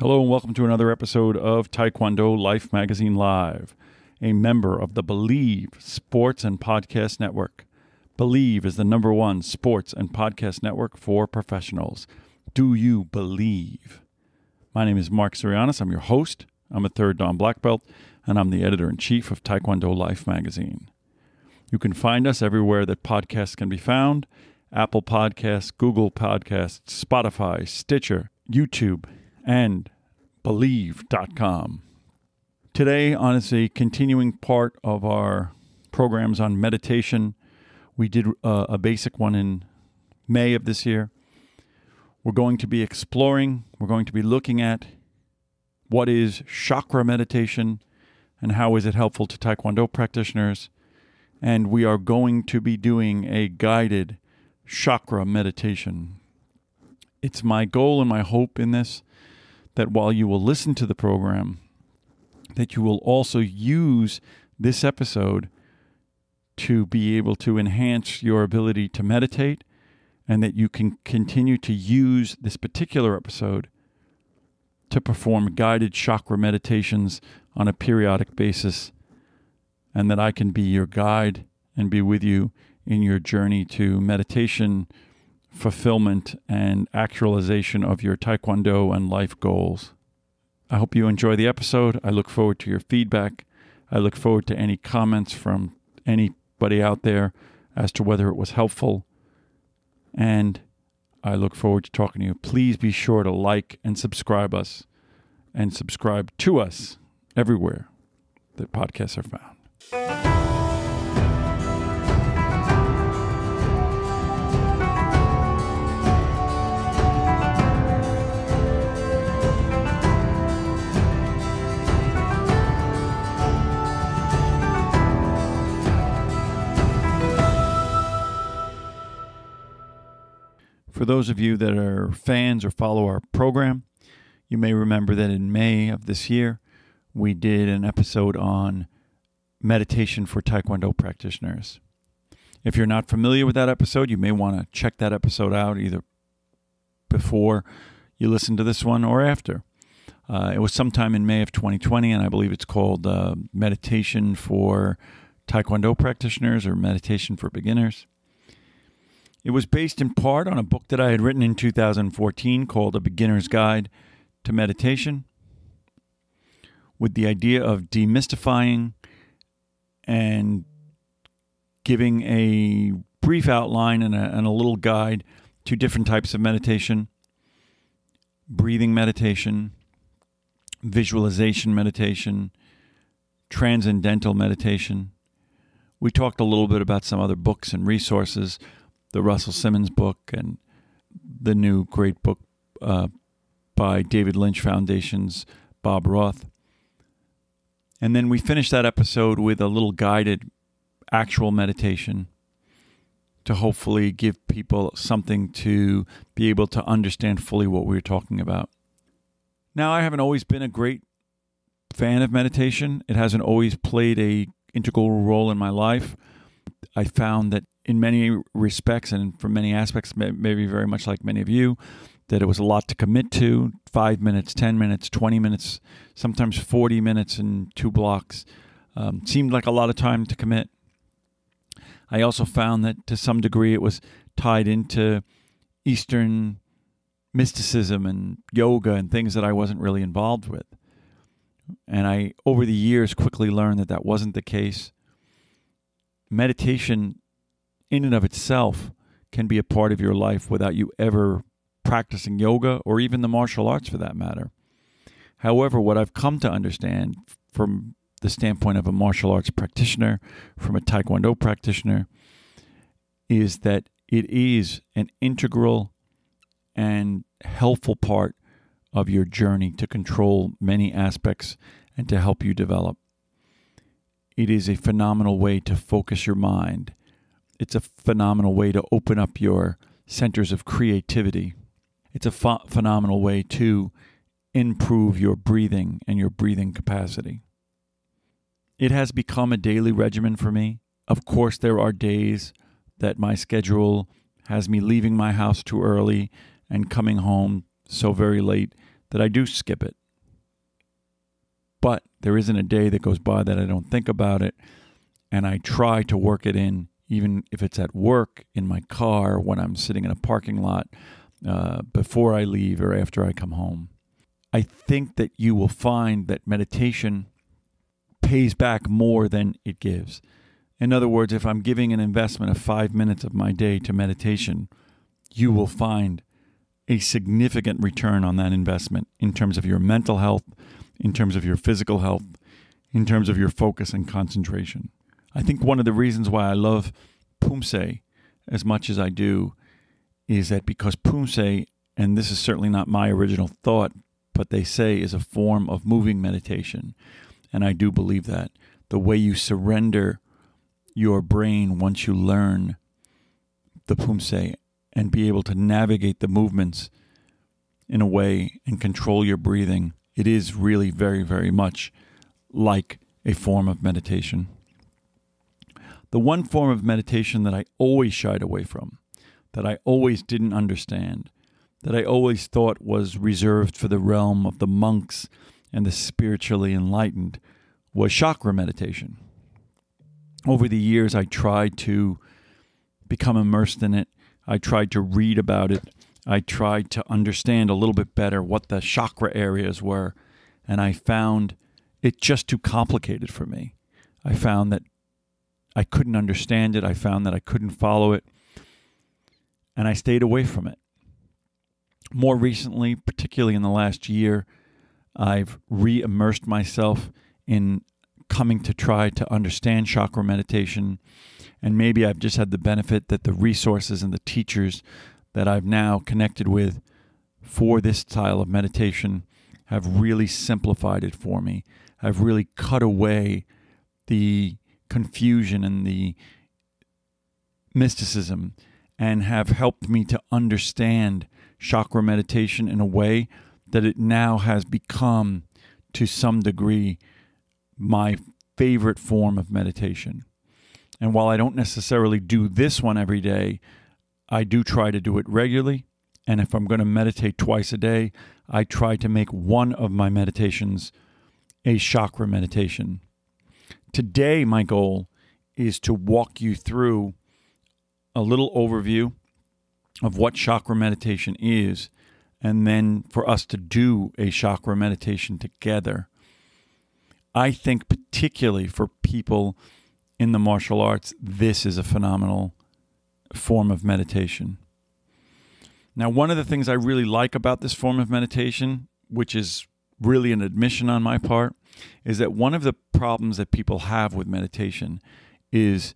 Hello and welcome to another episode of Taekwondo Life Magazine Live, a member of the Believe Sports and Podcast Network. Believe is the #1 sports and podcast network for professionals. Do you believe? My name is Mark Sirianis. I'm your host. I'm a third Dan Black Belt, and I'm the editor-in-chief of Taekwondo Life Magazine. You can find us everywhere that podcasts can be found: Apple Podcasts, Google Podcasts, Spotify, Stitcher, YouTube, and Believe.com. Today, on as a continuing part of our programs on meditation, we did a basic one in May of this year. We're going to be looking at what is chakra meditation and how is it helpful to Taekwondo practitioners. And we are going to be doing a guided chakra meditation. It's my goal and my hope in this that while you will listen to the program, that you will also use this episode to be able to enhance your ability to meditate, and that you can continue to use this particular episode to perform guided chakra meditations on a periodic basis, and that I can be your guide and be with you in your journey to meditation, fulfillment, and actualization of your Taekwondo and life goals. I hope you enjoy the episode. I look forward to your feedback. I look forward to any comments from anybody out there as to whether it was helpful. And I look forward to talking to you. Please be sure to like and subscribe us, and subscribe to us everywhere that podcasts are found. For those of you that are fans or follow our program, you may remember that in May of this year, we did an episode on meditation for Taekwondo practitioners. If you're not familiar with that episode, you may want to check that episode out either before you listen to this one or after. It was sometime in May of 2020, and I believe it's called Meditation for Taekwondo Practitioners or Meditation for Beginners. It was based in part on a book that I had written in 2014 called A Beginner's Guide to Meditation, with the idea of demystifying and giving a brief outline and a little guide to different types of meditation: breathing meditation, visualization meditation, transcendental meditation. We talked a little bit about some other books and resources, the Russell Simmons book and the new great book by David Lynch Foundation's Bob Roth. And then we finished that episode with a little guided actual meditation to hopefully give people something to be able to understand fully what we were talking about. Now, I haven't always been a great fan of meditation. It hasn't always played an integral role in my life. I found that in many respects and from many aspects, maybe very much like many of you, that it was a lot to commit to: 5 minutes, 10 minutes, 20 minutes, sometimes 40 minutes in 2 blocks. Seemed like a lot of time to commit. I also found that to some degree it was tied into Eastern mysticism and yoga and things that I wasn't really involved with. And I, over the years, quickly learned that that wasn't the case. Meditation in and of itself can be a part of your life without you ever practicing yoga or even the martial arts for that matter. However, what I've come to understand from the standpoint of a martial arts practitioner, from a Taekwondo practitioner, is that it is an integral and helpful part of your journey to control many aspects and to help you develop. It is a phenomenal way to focus your mind. It's a phenomenal way to open up your centers of creativity. It's a phenomenal way to improve your breathing and your breathing capacity. It has become a daily regimen for me. Of course, there are days that my schedule has me leaving my house too early and coming home so very late that I do skip it. But there isn't a day that goes by that I don't think about it, and I try to work it in, even if it's at work, in my car, when I'm sitting in a parking lot, before I leave or after I come home. I think that you will find that meditation pays back more than it gives. In other words, if I'm giving an investment of 5 minutes of my day to meditation, you will find a significant return on that investment in terms of your mental health, in terms of your physical health, in terms of your focus and concentration. I think one of the reasons why I love Pumse as much as I do is that because Pumse, and this is certainly not my original thought, but they say is a form of moving meditation. And I do believe that. The way you surrender your brain once you learn the Pumse and be able to navigate the movements in a way and control your breathing, it is really very, very much like a form of meditation. The one form of meditation that I always shied away from, that I always didn't understand, that I always thought was reserved for the realm of the monks and the spiritually enlightened, was chakra meditation. Over the years, I tried to become immersed in it. I tried to read about it. I tried to understand a little bit better what the chakra areas were, and I found it just too complicated for me. I found that I couldn't understand it. I found that I couldn't follow it, and I stayed away from it. More recently, particularly in the last year, I've re-immersed myself in coming to try to understand chakra meditation, and maybe I've just had the benefit that the resources and the teachers that I've now connected with for this style of meditation have really simplified it for me, have really cut away the confusion and the mysticism, and have helped me to understand chakra meditation in a way that it now has become, to some degree, my favorite form of meditation. And while I don't necessarily do this one every day, I do try to do it regularly. And if I'm going to meditate twice a day, I try to make one of my meditations a chakra meditation. Today, my goal is to walk you through a little overview of what chakra meditation is, and then for us to do a chakra meditation together. I think particularly for people in the martial arts, this is a phenomenal form of meditation. Now, one of the things I really like about this form of meditation, which is really an admission on my part, is that one of the problems that people have with meditation is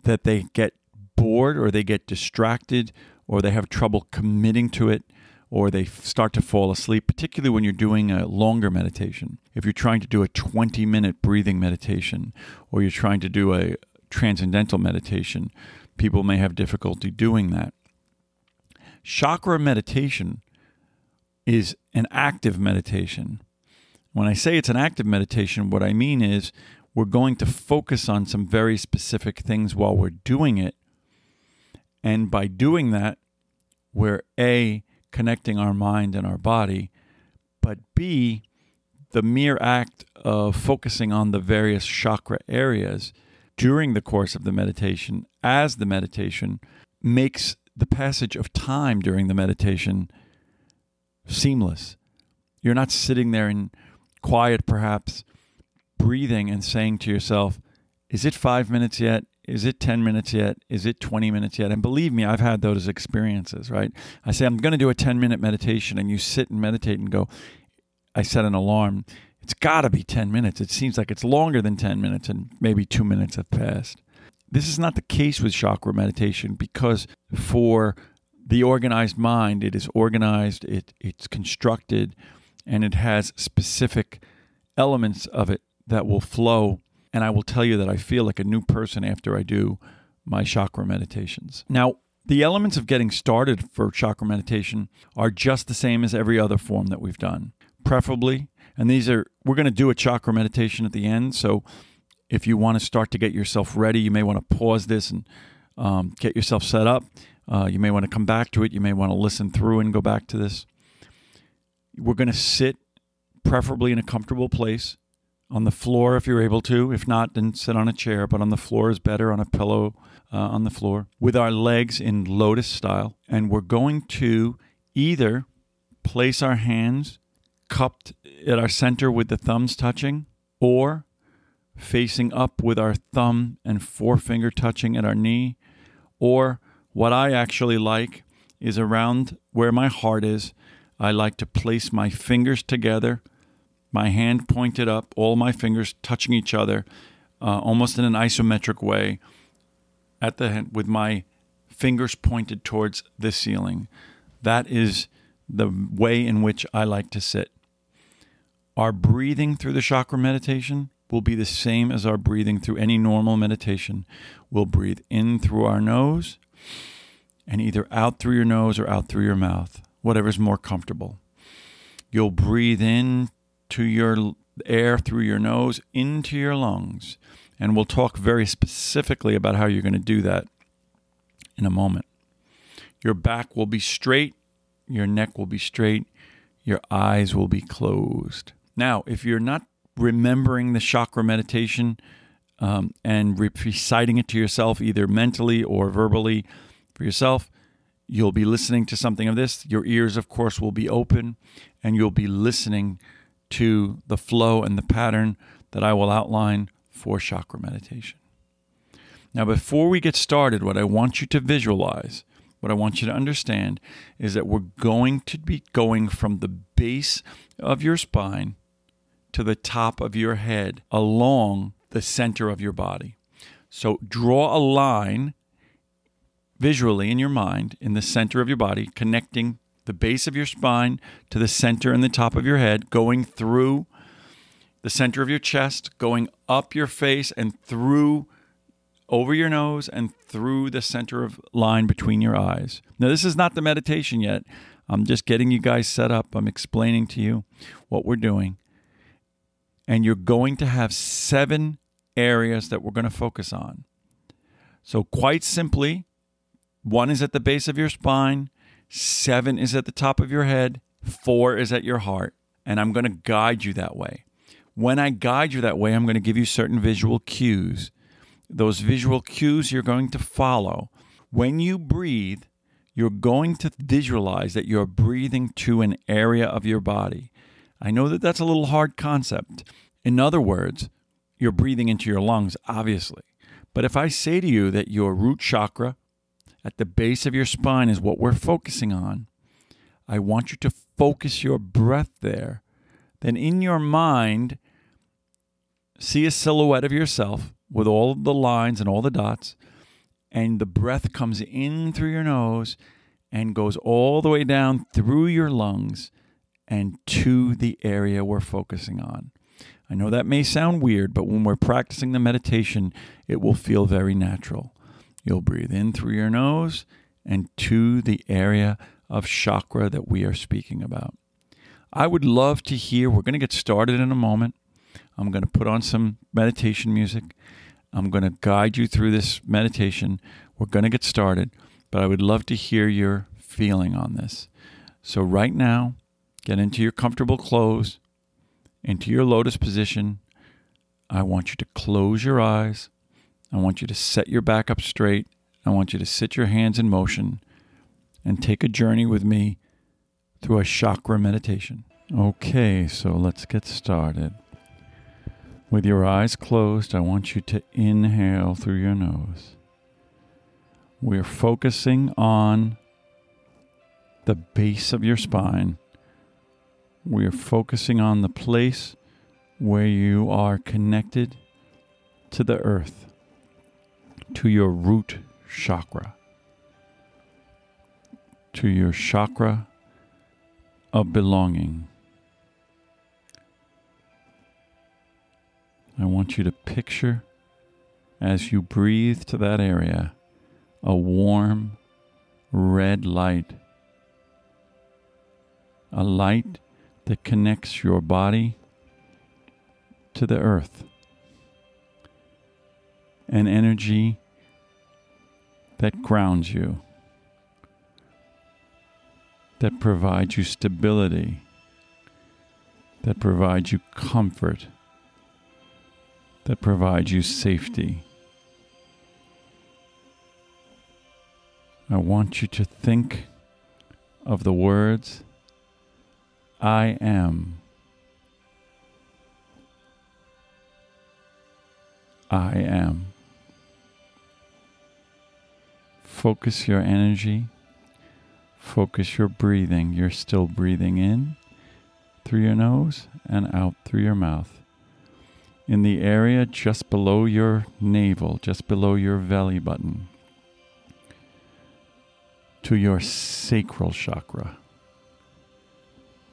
that they get bored or they get distracted or they have trouble committing to it, or they start to fall asleep, particularly when you're doing a longer meditation. If you're trying to do a 20-minute breathing meditation, or you're trying to do a transcendental meditation, people may have difficulty doing that. Chakra meditation is an active meditation. When I say it's an active meditation, what I mean is we're going to focus on some very specific things while we're doing it. And by doing that, we're A, connecting our mind and our body, but B, the mere act of focusing on the various chakra areas during the course of the meditation, as the meditation, makes the passage of time during the meditation seamless. You're not sitting there in quiet, perhaps, breathing and saying to yourself, is it 5 minutes yet? Is it 10 minutes yet? Is it 20 minutes yet? And believe me, I've had those experiences, right? I say, I'm going to do a 10-minute meditation, and you sit and meditate and go, I set an alarm. It's got to be 10 minutes. It seems like it's longer than 10 minutes, and maybe 2 minutes have passed. This is not the case with chakra meditation, because for the organized mind, it is organized, it's constructed, and it has specific elements of it that will flow. And I will tell you that I feel like a new person after I do my chakra meditations. Now, the elements of getting started for chakra meditation are just the same as every other form that we've done. Preferably, and we're going to do a chakra meditation at the end, so if you want to start to get yourself ready, you may want to pause this and get yourself set up. You may want to come back to it. You may want to listen through and go back to this. We're going to sit preferably in a comfortable place on the floor if you're able to. If not, then sit on a chair, but on the floor is better, on a pillow on the floor, with our legs in lotus style. And we're going to either place our hands cupped at our center with the thumbs touching, or facing up with our thumb and forefinger touching at our knee, or what I actually like is around where my heart is. I like to place my fingers together, my hand pointed up, all my fingers touching each other, almost in an isometric way, at the head, with my fingers pointed towards the ceiling. That is the way in which I like to sit. Our breathing through the chakra meditation will be the same as our breathing through any normal meditation. We'll breathe in through our nose and either out through your nose or out through your mouth, whatever's more comfortable. You'll breathe in to your air through your nose into your lungs, and we'll talk very specifically about how you're going to do that in a moment. Your back will be straight, your neck will be straight, your eyes will be closed. Now, if you're not remembering the chakra meditation and reciting it to yourself, either mentally or verbally for yourself, you'll be listening to something of this. Your ears, of course, will be open, and you'll be listening to the flow and the pattern that I will outline for chakra meditation. Now, before we get started, what I want you to visualize, what I want you to understand, is that we're going to be going from the base of your spine to the top of your head along the center of your body. So draw a line visually in your mind in the center of your body, connecting the base of your spine to the center and the top of your head, going through the center of your chest, going up your face and through over your nose and through the center of line between your eyes. Now, this is not the meditation yet. I'm just getting you guys set up. I'm explaining to you what we're doing. And you're going to have 7 areas that we're going to focus on. So quite simply, 1 is at the base of your spine, 7 is at the top of your head, 4 is at your heart. And I'm going to guide you that way. When I guide you that way, I'm going to give you certain visual cues. Those visual cues you're going to follow. When you breathe, you're going to visualize that you're breathing to an area of your body. I know that that's a little hard concept. In other words, you're breathing into your lungs, obviously. But if I say to you that your root chakra at the base of your spine is what we're focusing on, I want you to focus your breath there. Then in your mind, see a silhouette of yourself with all of the lines and all the dots, and the breath comes in through your nose and goes all the way down through your lungs and to the area we're focusing on. I know that may sound weird, but when we're practicing the meditation, it will feel very natural. You'll breathe in through your nose and to the area of chakra that we are speaking about. I would love to hear, we're going to get started in a moment. I'm going to put on some meditation music. I'm going to guide you through this meditation. We're going to get started, but I would love to hear your feeling on this. So right now, get into your comfortable clothes, into your lotus position. I want you to close your eyes. I want you to set your back up straight. I want you to sit your hands in motion and take a journey with me through a chakra meditation. Okay, so let's get started. With your eyes closed, I want you to inhale through your nose. We're focusing on the base of your spine. We're focusing on the place where you are connected to the earth, to your root chakra, to your chakra of belonging. I want you to picture, as you breathe to that area, a warm red light, a light that connects your body to the earth, an energy that grounds you, that provides you stability that provides you comfort, that provides you safety. I want you to think of the words, I am. I am. Focus your energy. Focus your breathing. You're still breathing in through your nose and out through your mouth. In the area just below your navel, just below your belly button, to your sacral chakra.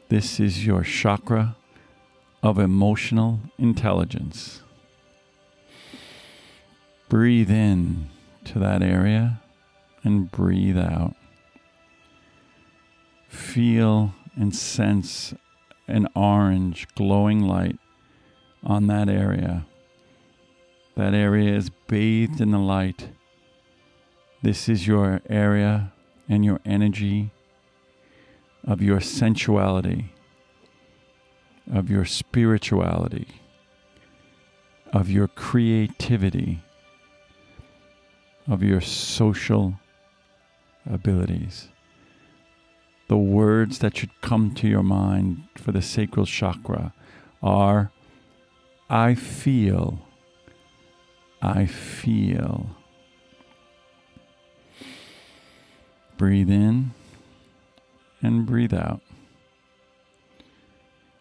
This is your chakra of emotional intelligence. Breathe in to that area and breathe out. Feel and sense an orange glowing light on that area. That area is bathed in the light. This is your area and your energy of your sensuality, of your spirituality, of your creativity, of your social abilities. The words that should come to your mind for the sacral chakra are, I feel, I feel. Breathe in and breathe out.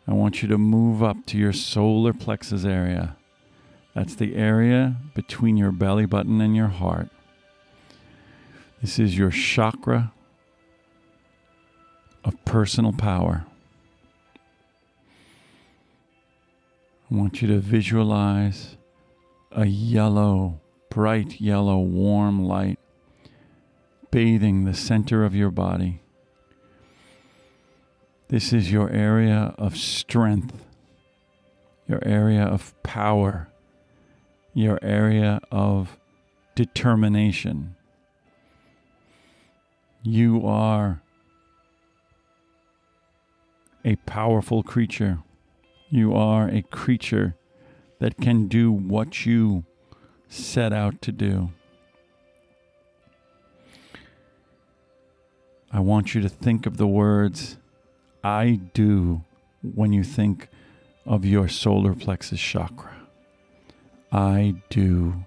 I want you to move up to your solar plexus area. That's the area between your belly button and your heart. This is your chakra of personal power. I want you to visualize a yellow, bright yellow, warm light bathing the center of your body. This is your area of strength, your area of power, your area of determination. You are a powerful creature. You are a creature that can do what you set out to do. I want you to think of the words, I do, when you think of your solar plexus chakra. I do.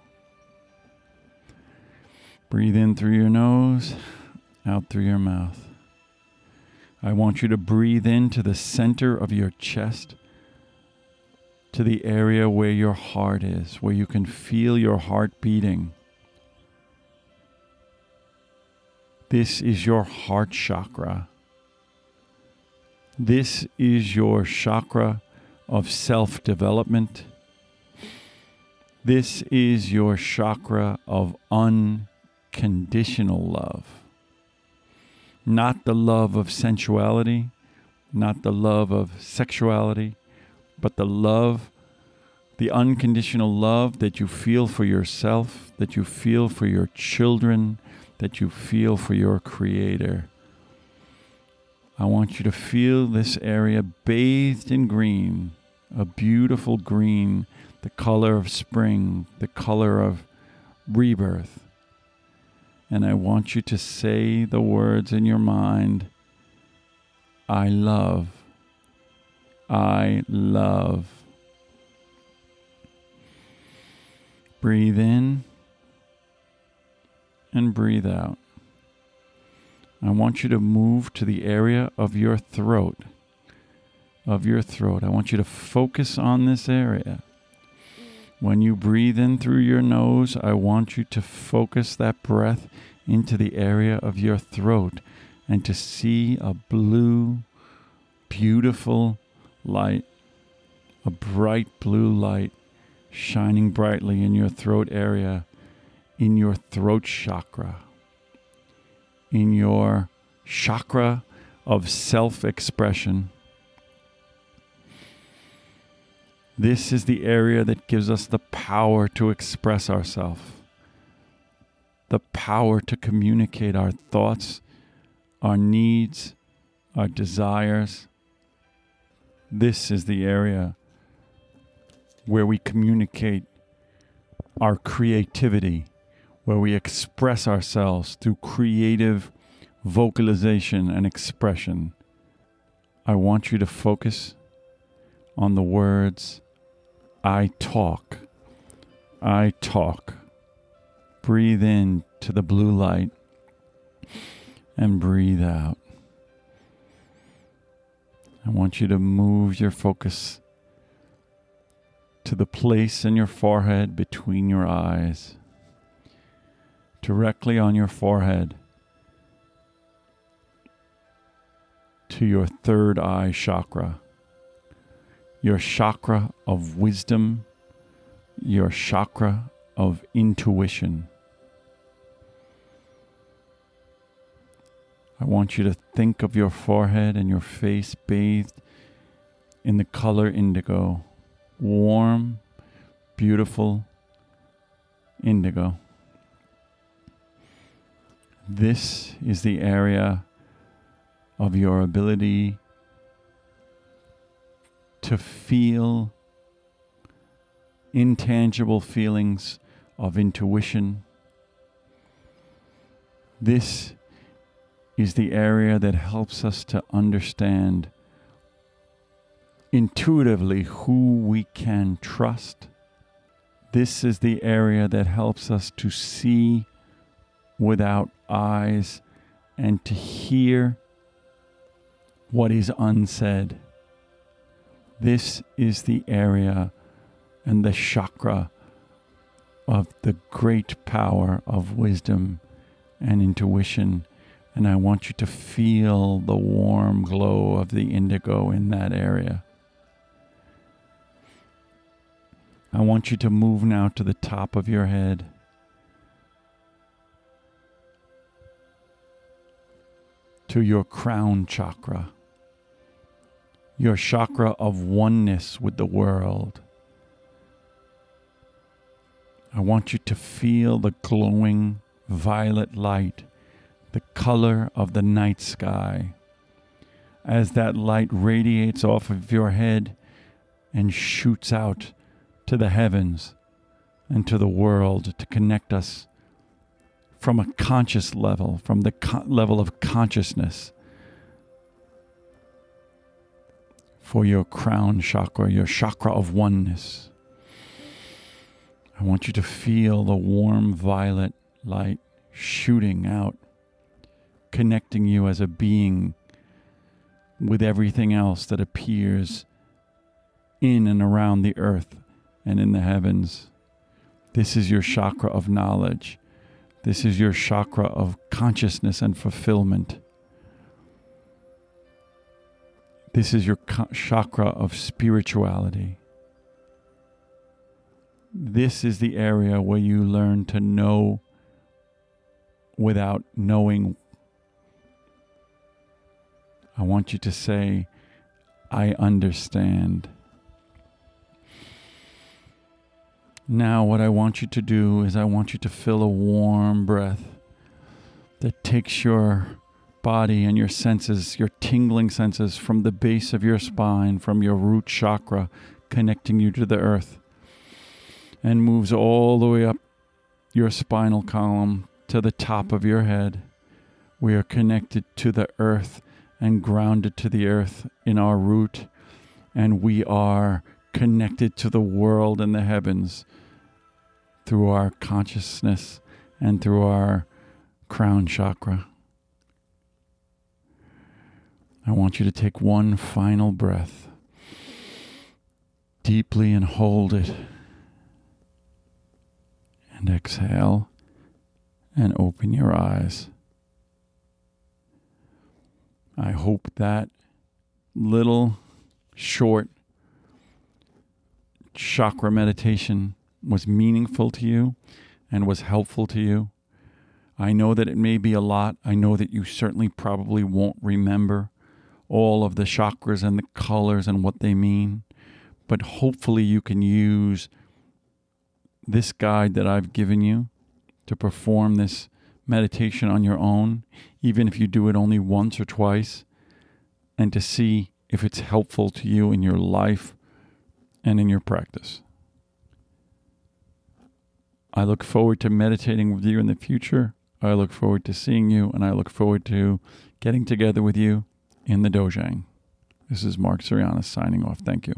Breathe in through your nose, out through your mouth. I want you to breathe into the center of your chest, to the area where your heart is, where you can feel your heart beating. This is your heart chakra. This is your chakra of self-development. This is your chakra of unconditional love. Not the love of sensuality, not the love of sexuality, but the love, the unconditional love that you feel for yourself, that you feel for your children, that you feel for your Creator. I want you to feel this area bathed in green, a beautiful green, the color of spring, the color of rebirth. And I want you to say the words in your mind, I love, I love. Breathe in and breathe out. I want you to move to the area of your throat, I want you to focus on this area. When you breathe in through your nose, I want you to focus that breath into the area of your throat and to see a blue, beautiful light, a bright blue light shining brightly in your throat area, in your throat chakra, in your chakra of self-expression. This is the area that gives us the power to express ourselves, the power to communicate our thoughts, our needs, our desires. This is the area where we communicate our creativity, where we express ourselves through creative vocalization and expression. I want you to focus on the words, I talk. I talk. Breathe in to the blue light and breathe out. I want you to move your focus to the place in your forehead between your eyes, directly on your forehead, to your third eye chakra, your chakra of wisdom, your chakra of intuition. I want you to think of your forehead and your face bathed in the color indigo, warm, beautiful indigo. This is the area of your ability to feel intangible feelings of intuition. This is the area that helps us to understand intuitively who we can trust. This is the area that helps us to see without eyes and to hear what is unsaid. This is the area and the chakra of the great power of wisdom and intuition. And I want you to feel the warm glow of the indigo in that area. I want you to move now to the top of your head. To your crown chakra. Your chakra of oneness with the world. I want you to feel the glowing violet light, the color of the night sky. As that light radiates off of your head and shoots out to the heavens and to the world to connect us from a conscious level, from the level of consciousness, for your crown chakra, your chakra of oneness. I want you to feel the warm violet light shooting out, connecting you as a being with everything else that appears in and around the earth and in the heavens. This is your chakra of knowledge. This is your chakra of consciousness and fulfillment. This is your chakra of spirituality. This is the area where you learn to know without knowing. I want you to say, I understand. Now what I want you to do is I want you to feel a warm breath that takes your body and your senses, your tingling senses from the base of your spine, from your root chakra, connecting you to the earth, and moves all the way up your spinal column to the top of your head. We are connected to the earth and grounded to the earth in our root, and we are connected to the world and the heavens through our consciousness and through our crown chakra. I want you to take one final breath deeply and hold it, and exhale and open your eyes. I hope that little short chakra meditation was meaningful to you and was helpful to you. I know that it may be a lot. I know that you certainly probably won't remember all of the chakras and the colors and what they mean, but hopefully you can use this guide that I've given you to perform this meditation on your own, even if you do it only once or twice, and to see if it's helpful to you in your life and in your practice. I look forward to meditating with you in the future. I look forward to seeing you, and I look forward to getting together with you in the Dojang. This is Mark Sirianis signing off. Thank you.